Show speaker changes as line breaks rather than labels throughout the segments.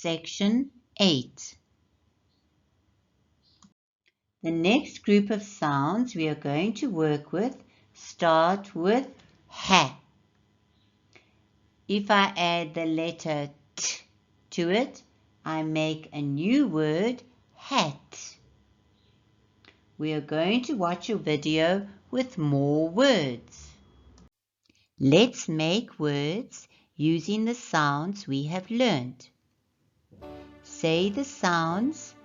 Section 8. The next group of sounds we are going to work with start with ha. If I add the letter t to it, I make a new word, hat. We are going to watch a video with more words. Let's make words using the sounds we have learned. Say the sounds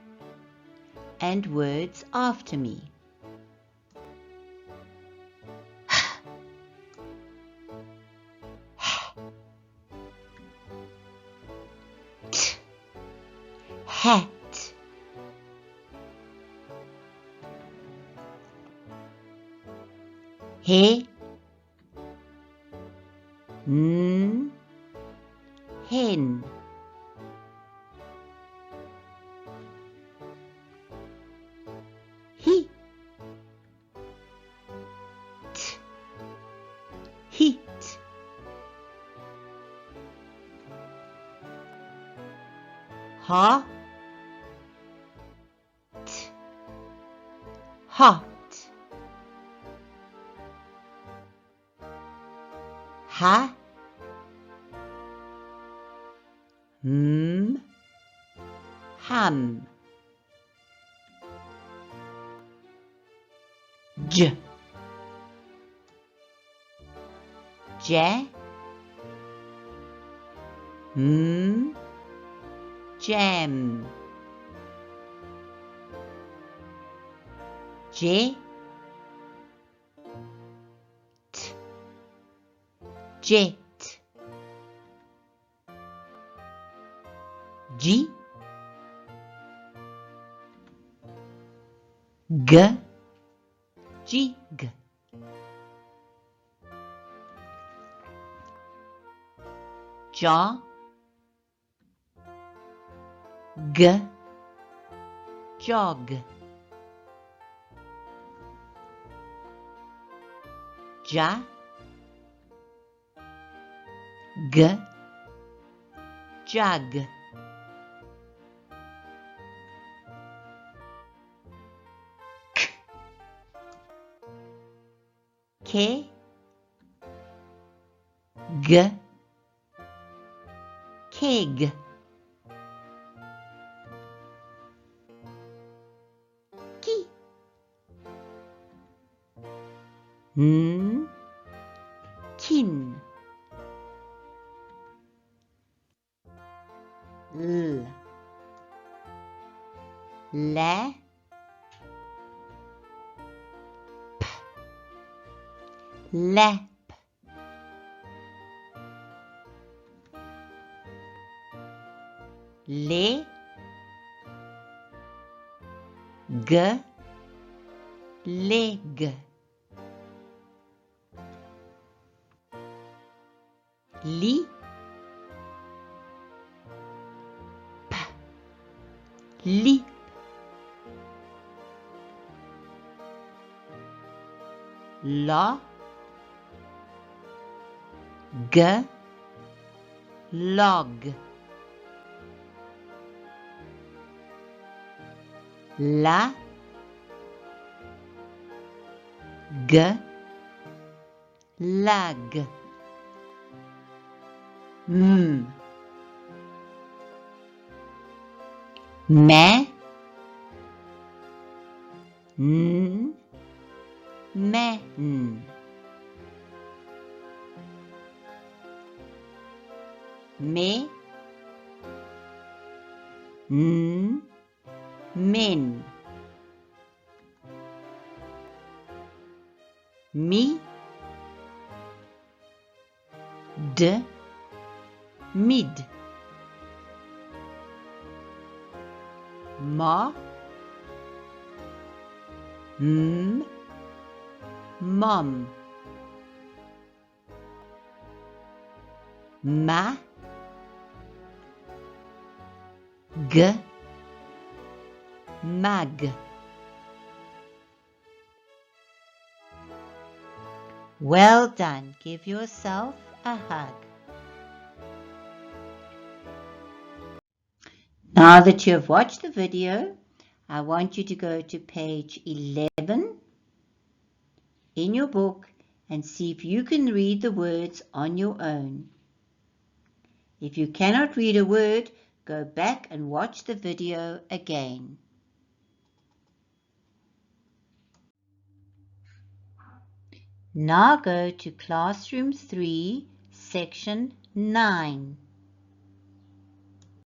and words after me. T, hat. He, n, hen. He, t, heat. Ha, t, hot. Ha, ham. J, jam. J, t, jet. G, jig. Ja, jog. Ja, jug. K, keg. Ki, kin. L, la, lap. Le, leg. Li, leap. La, log. La, lag. Ma, man. Me, men. Mi, mid. Ma, mom. Ma, mag. Well done. Give yourself a hug. Now that you have watched the video, I want you to go to page 11 in your book and see if you can read the words on your own. If you cannot read a word, go back and watch the video again. Now go to Classroom 3, Section 9.